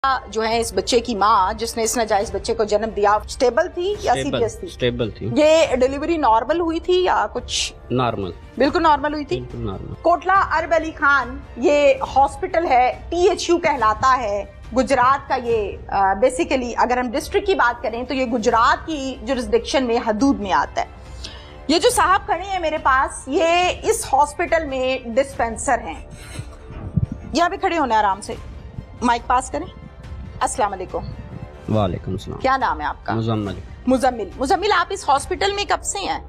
जो है इस बच्चे की माँ जिसने इस नाजायज बच्चे को जन्म दिया स्टेबल थी या सीरियस थी? स्टेबल थी। ये डिलीवरी नॉर्मल हुई थी या कुछ? नॉर्मल, बिल्कुल नॉर्मल हुई थी। नॉर्मल। कोटला अरब अली खान ये हॉस्पिटल है, THU कहलाता है गुजरात का। ये बेसिकली अगर हम डिस्ट्रिक्ट की बात करें तो ये गुजरात की जुरिस्डिक्शन में हदूद में आता है। ये जो साहब खड़े हैं मेरे पास, ये इस हॉस्पिटल में डिस्पेंसर हैं। यहाँ पे खड़े होना आराम से, माइक पास करें। अस्सलाम वालेकुम। वालेकुम सलाम। क्या नाम है आपका? मुजम्मिल। मुजम्मिल। मुजम्मिल, आप इस हॉस्पिटल में कब से हैं?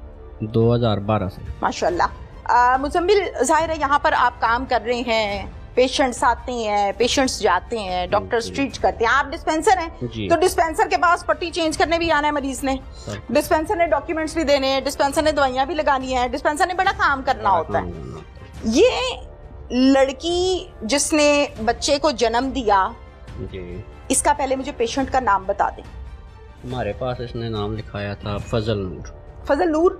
2012 से। माशाल्लाह। मुजम्मिल, जाहिर है यहाँ पर आप काम कर रहे हैं, पेशेंट्स आते हैं, पेशेंट्स जाते हैं, डॉक्टर्स ट्रीट करते हैं, आप डिस्पेंसर हैं तो डिस्पेंसर के पास पट्टी चेंज करने भी आना है मरीज ने, डिस्पेंसर ने डॉक्यूमेंट्स भी देने हैं, डिस्पेंसर ने दवाइयाँ भी लगानी है, डिस्पेंसर ने बड़ा काम करना होता है। ये लड़की जिसने बच्चे को जन्म दिया जी, इसका पहले मुझे पेशेंट का नाम बता दें। हमारे पास इसने नाम लिखाया था फजल नूर। फजल नूर?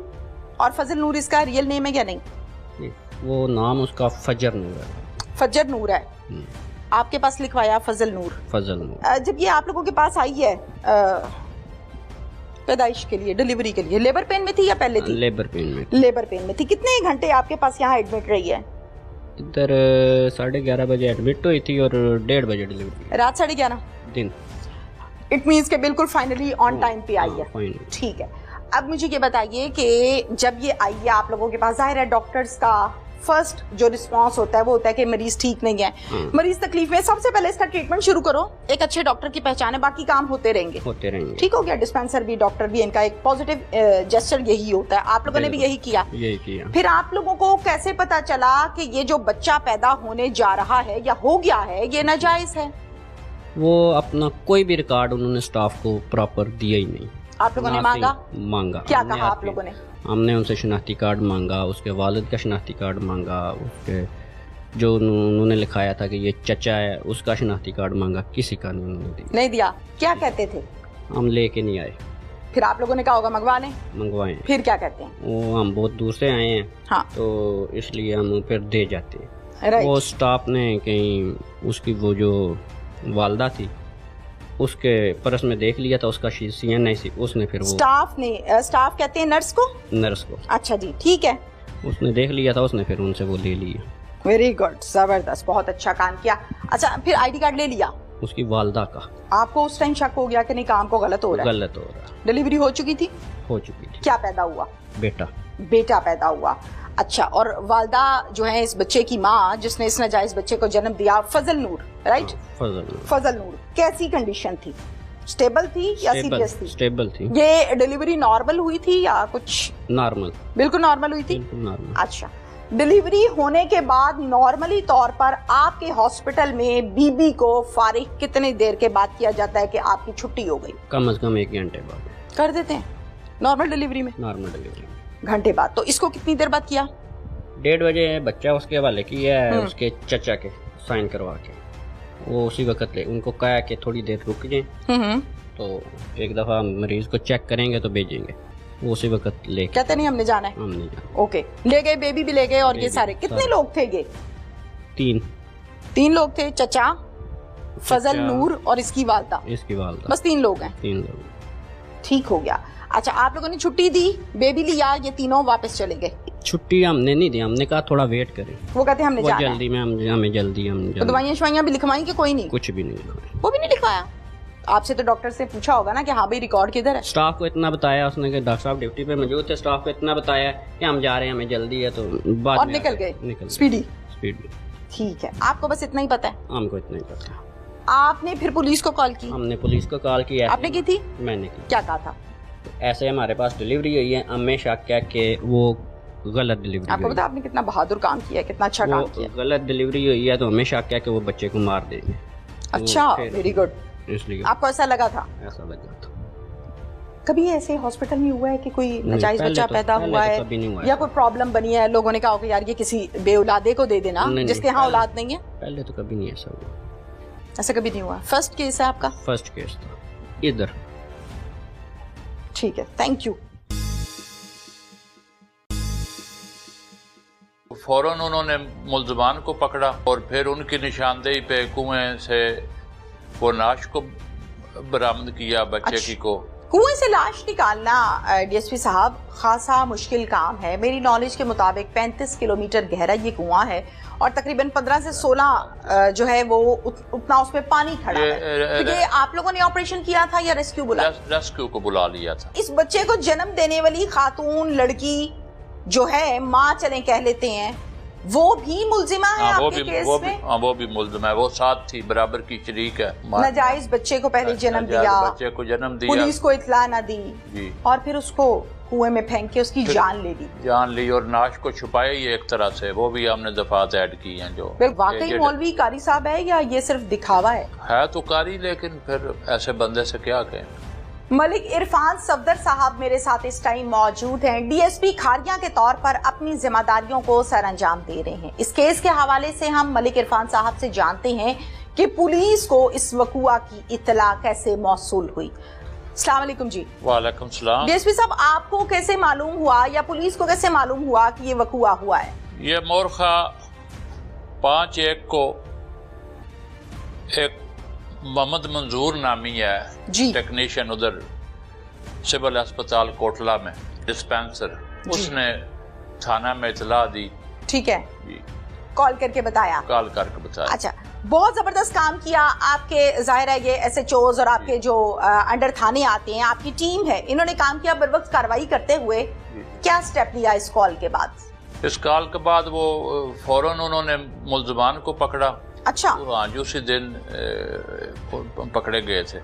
और फजल नूर इसका रियल नेम है क्या? नहीं, वो नाम उसका फजर नूर है। फजर नूर है। आपके पास लिखवाया फजल नूर। फजल नूर। जब ये आप लोगों के पास आई है पैदाइश के लिए, डिलीवरी के लिए, लेबर पेन में थी या पहले थी? लेबर पेन में। लेबर पेन में थी। कितने घंटे आपके पास यहाँ एडमिट रही है? इधर 11:30 बजे एडमिट हुई थी और 1:30 बजे डिलीवरी। रात 11:30 दिन। इट मीन्स के बिल्कुल फाइनली ऑन टाइम पे आई है। ठीक है। अब मुझे ये बताइए कि जब ये आई है आप लोगों के पास, जाहिर है डॉक्टर्स का फर्स्ट जो रिस्पांस होता है वो होता है कि मरीज ठीक नहीं है, मरीज तकलीफ में, सबसे पहले इसका ट्रीटमेंट शुरू करो। एक अच्छे डॉक्टर की पहचान है, बाकी काम होते रहेंगे। ठीक हो गया। डिस्पेंसर भी, डॉक्टर भी, इनका एक पॉजिटिव जेस्चर यही होता है। आप लोगों ने भी यही किया। फिर आप लोगों को कैसे पता चला कि ये जो बच्चा पैदा होने जा रहा है या हो गया है ये नाजायज है? वो अपना कोई भी रिकॉर्ड उन्होंने स्टाफ को प्रॉपर दिया ही नहीं। आप लोगों ने मांगा? क्या कहा आप लोगों ने? हमने उनसे शनाख्ती कार्ड मांगा, उसके वालिद का शनाख्ती कार्ड मांगा, उसके जो उन्होंने लिखाया था कि ये चचा है उसका शनाख्ती कार्ड मांगा, किसी का नहीं दिया। क्या कहते थे? हम लेके नहीं आए। फिर आप लोगों ने कहा होगा मंगवाए। फिर क्या कहते हैं? वो हम बहुत दूर से आए हैं। हाँ। तो इसलिए हम फिर दे जाते हैं। वो स्टाफ ने कहीं उसकी वो जो वालदा थी उसके परस में देख लिया था, उसका CNIC, उसने फिर वो स्टाफ कहते हैं नर्स को? नर्स को। अच्छा जी, ठीक है। उसने देख लिया था, उसने फिर उनसे वो ले लिया। वेरी गुड, जबरदस्त, बहुत अच्छा काम किया। अच्छा, फिर ID कार्ड ले लिया उसकी वालदा का? आपको उस टाइम शक हो गया कि नहीं काम को गलत हो रहा है? गलत हो रहा है। डिलीवरी हो चुकी थी? हो चुकी थी। क्या पैदा हुआ? बेटा पैदा हुआ। अच्छा, और वालदा जो है इस बच्चे की माँ जिसने इस नाजायज बच्चे को जन्म दिया, फजल नूर, राइट? फजल नूर कैसी कंडीशन थी? स्टेबल थी या सीरियस थी? स्टेबल थी। ये डिलीवरी नॉर्मल हुई थी या कुछ? नॉर्मल, बिल्कुल नॉर्मल हुई थी। नॉर्मल। अच्छा, डिलीवरी होने के बाद नॉर्मली तौर पर आपके हॉस्पिटल में बीबी को फारिग कितनी देर के बाद किया जाता है कि आपकी छुट्टी हो गई? कम से कम 1 घंटे बाद कर देते हैं नॉर्मल डिलीवरी में? नॉर्मल डिलीवरी घंटे बाद। तो इसको कितनी देर बाद किया? 1:30 बजे बच्चा उसके हवाले किया है, उसके चचा के साइन करवा के। वो उसी वक्त ले उनको कहा कि थोड़ी देर रुक जाए, तो एक दफा मरीज को चेक करेंगे तो भेजेंगे। वो उसी वक्त ले कहते नहीं हमने जाना है। हम नहीं जाना। ओके, ले गए, बेबी भी ले गए। और ये सारे कितने लोग थे? ये 3 लोग थे, चचा, फजल नूर और इसकी वालदा। बस 3 लोग हैं। 3 लोग। ठीक हो गया। अच्छा, आप लोगों ने छुट्टी दी, बेबी लिया, ये तीनों वापस चले गए? छुट्टी हमने नहीं दी, हमने कहा थोड़ा वेट करें। वो कहते हमने जाना जल्दी में, हमें जल्दी। तो दवाइयाँ शवाइयाँ भी लिखवाई कि कोई नहीं? कुछ भी नहीं लिखवाया। वो भी नहीं लिखवाया? आपसे तो डॉक्टर से पूछा होगा ना कि हाँ भाई रिकॉर्ड किधर है? स्टाफ को इतना बताया उसने कि डॉक्टर साहब ड्यूटी पे मौजूद थे, स्टाफ को इतना बताया कि हम जा रहे हैं, हमें जल्दी है, तो बाद और निकल गए स्पीडी। ठीक है, आपको बस इतना ही पता है? हमको इतना ही पता है। आपने फिर पुलिस को कॉल की? हमने पुलिस को कॉल की। आपने की थी? मैंने की। क्या कहा था? ऐसे हमारे पास डिलीवरी हुई है, हमें शक है कि वो गलत डिलीवरी। आपको पता आपने कितना बहादुर काम किया, कितना अच्छा काम किया। गलत डिलीवरी हुई है तो हमें शक है कि वो बच्चे को मार देंगे। अच्छा, वेरी गुड। इसलिए आपको ऐसा लगा था? ऐसा लगा था। कभी ऐसे हॉस्पिटल में हुआ है कि कोई नाजायज बच्चा पैदा हुआ है या कोई प्रॉब्लम बनी है, लोगों ने कहा कि यार ये किसी बेऔलादे को दे देना जिसके यहाँ औलाद नहीं है? पहले तो कभी नहीं ऐसा हुआ। ऐसा कभी नहीं हुआ? फर्स्ट केस है आपका? फर्स्ट केस था इधर। ठीक है, थैंक यू। फौरन उन्होंने मुल्ज़मान को पकड़ा और फिर उनकी निशानदेही पे कुएं से वो नाश को बरामद किया बच्चे की को। कुएं से लाश निकालना डीएसपी साहब खासा मुश्किल काम है। मेरी नॉलेज के मुताबिक 35 किलोमीटर गहरा ये कुआं है और तकरीबन 15 से 16 जो है वो उतना उसमें पानी खड़ा है। तो ये आप लोगों ने ऑपरेशन किया था या रेस्क्यू बुला? रेस्क्यू को बुला लिया था। इस बच्चे को जन्म देने वाली खातून लड़की जो है, माँ चले कह लेते हैं, वो भी मुलजिमा है आपके केस में? वो भी मुलजिम है, वो साथ थी, बराबर की शरीक है। नाजायज बच्चे को पहले जन्म दिया, बच्चे को जन्म दिया, पुलिस को इत्ला ना दी जी, और फिर उसको कुएं में फेंक के उसकी जान ले ली। जान ली और नाश को छुपाया ही एक तरह से। वो भी हमने दफात ऐड की हैं। जो वाकई मौलवी कारी साहब है या ये सिर्फ दिखावा है तो कारी, लेकिन फिर ऐसे बंदे से क्या कहें। मलिक इरफान सफदर साहब मेरे साथ इस टाइम मौजूद हैं। डीएसपी खारिया के तौर पर अपनी जिम्मेदारियों को सरअंजाम दे रहे हैं। इस केस के हवाले से हम मलिक इरफान साहब से जानते हैं कि पुलिस को इस वकुआ की इत्तला कैसे मौसूल हुई। अस्सलाम वालेकुम जी। वालेकुम सलाम। डीएसपी साहब, आपको कैसे मालूम हुआ या पुलिस को कैसे मालूम हुआ कि ये वकुआ हुआ है? ये मोरखा 5/1 को एक मोहम्मद मंजूर नामी है टेक्नीशियन, उधर सिविल अस्पताल कोटला में डिस्पेंसर, उसने थाना में इतला दी। ठीक है जी। कॉल करके बताया? कॉल करके बताया। अच्छा, बहुत जबरदस्त काम किया आपके। जाहिर है ये SHOs और आपके जो अंडर थाने आते हैं, आपकी टीम है, इन्होंने काम किया बर वक्त कार्रवाई करते हुए। क्या स्टेप लिया इस कॉल के बाद? इस कॉल के बाद वो फौरन उन्होंने मुल्जिमान को पकड़ा। अच्छा। हाँ जी, उसी दिन पकड़े गए थे।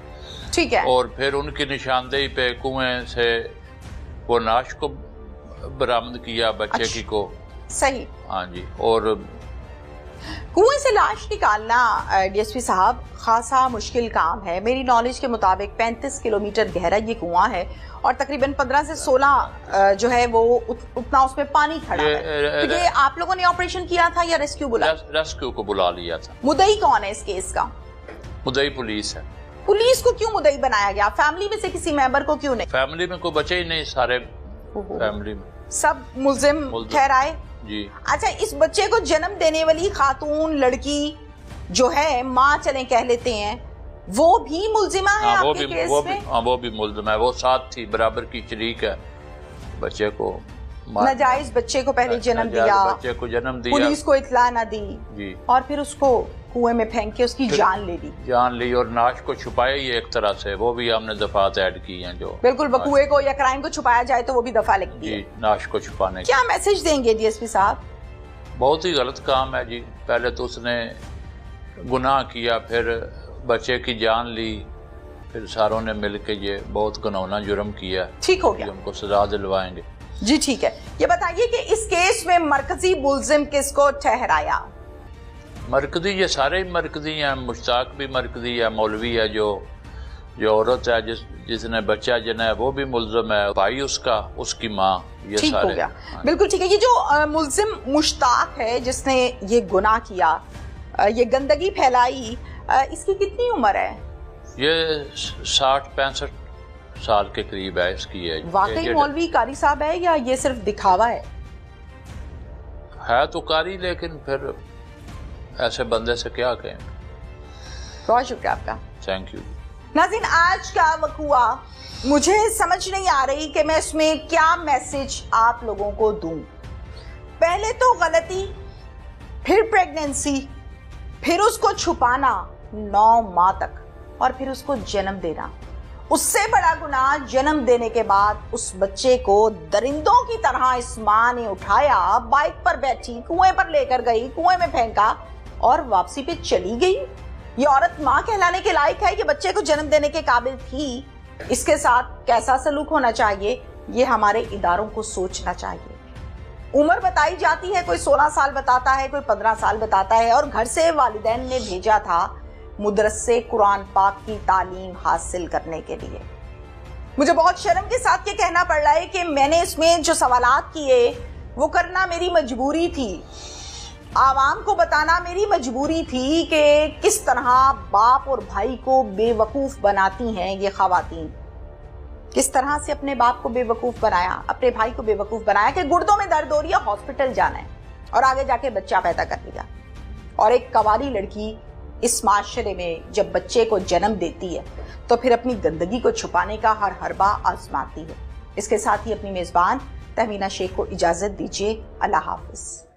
ठीक है। और फिर उनकी निशानदेही पे कुएं से वो नाश को बरामद किया बच्चे की को। सही। हाँ जी। और कुएं से लाश निकालना डीएसपी साहब खासा मुश्किल काम है। मेरी नॉलेज के मुताबिक 35 किलोमीटर गहरा ये कुआं है और तकरीबन 15 से 16 जो है वो उतना उसमें पानी खड़ा है। तो ये आप लोगों ने ऑपरेशन किया था या रेस्क्यू बुला? रेस्क्यू को बुला लिया था। मुद्दई कौन है इस केस का? मुद्दई पुलिस है। पुलिस को क्यों मुद्दई बनाया गया? फैमिली में से किसी मेंबर को क्यों नहीं? फैमिली में कोई बचे ही नहीं, सारे फैमिली में सब मुल्जिम ठहराए जी। अच्छा, इस बच्चे को जन्म देने वाली खातून लड़की जो है, माँ चले कह लेते हैं, वो भी मुल्जिमा है आपके केस में? वो भी मुल्जिम है, वो साथ थी, बराबर की शरीक है। बच्चे को नाजायज बच्चे को पहले जन्म दिया, बच्चे को जन्म दिया, पुलिस को इत्ला ना दी जी, और फिर उसको कुएं में फेंक के उसकी जान ले ली। जान ली और नाश को छुपाया ही एक तरह से। वो भी हमने दफात ऐड की हैं। जो बिल्कुल बकुए को या क्राइम को छुपाया जाए तो वो भी दफा लगती है। नाश को छुपाने। क्या मैसेज देंगे डीएसपी साहब? बहुत ही गलत काम है जी। पहले तो उसने गुनाह किया, फिर बच्चे की जान ली, फिर सारों ने मिलकर ये बहुत घिनौना जुर्म किया। ठीक हो गया, उनको सजा दिलवाएंगे जी। ठीक है, ये बताइए कि इस केस में मरकजी मुल्जिम किसको ठहराया? मरकजी ये सारे ही मरकजी हैं। मुश्ताक भी मरकजी है, मौलवी है, जो औरत है जिसने बच्चा जना है वो भी मुल्जिम है, भाई उसका, उसकी माँ, ये ठीक सारे। हो गया, बिल्कुल ठीक है। ये जो मुल्जिम मुश्ताक है जिसने ये गुनाह किया, ये गंदगी फैलाई, इसकी कितनी उम्र है? ये 60-65 साल के करीब है इसकी एज। वाकई मौलवी कारी साहब है या ये सिर्फ दिखावा है? तो कारी, लेकिन फिर ऐसे बंदे से क्या कहें। बहुत शुक्रिया आपका, थैंक यू। नाज़रीन, आज का वकुआ मुझे समझ नहीं आ रही कि मैं इसमें क्या मैसेज आप लोगों को दूं। पहले तो गलती, फिर प्रेगनेंसी, फिर उसको छुपाना 9 माह तक और फिर उसको जन्म देना। उससे बड़ा गुनाह जन्म देने के बाद उस बच्चे को दरिंदों की तरह इस माँ ने उठाया, बाइक पर बैठी, कुएं पर लेकर गई, कुएं में फेंका और वापसी पे चली गई। ये औरत माँ कहलाने के लायक है? ये बच्चे को जन्म देने के काबिल थी? इसके साथ कैसा सलूक होना चाहिए, ये हमारे इदारों को सोचना चाहिए। उम्र बताई जाती है, कोई 16 साल बताता है, कोई 15 साल बताता है, और घर से वालिदैन ने भेजा था मुदरसे कुरान पाक की तालीम हासिल करने के लिए। मुझे बहुत शर्म के साथ ये कहना पड़ रहा है कि मैंने इसमें जो सवालात किए वो करना मेरी मजबूरी थी। आवाम को बताना मेरी मजबूरी थी कि किस तरह बाप और भाई को बेवकूफ बनाती हैं ये खवातीन। किस तरह से अपने बाप को बेवकूफ बनाया, अपने भाई को बेवकूफ बनाया कि गुर्दों में दर्द हो रही है, हॉस्पिटल जाना है, और आगे जाके बच्चा पैदा कर लिया। और एक कवारी लड़की इस माशरे में जब बच्चे को जन्म देती है तो फिर अपनी गंदगी को छुपाने का हर हरबा आजमाती है। इसके साथ ही अपनी मेज़बान तहमीना शेख को इजाज़त दीजिए। अल्लाह हाफ़िज़।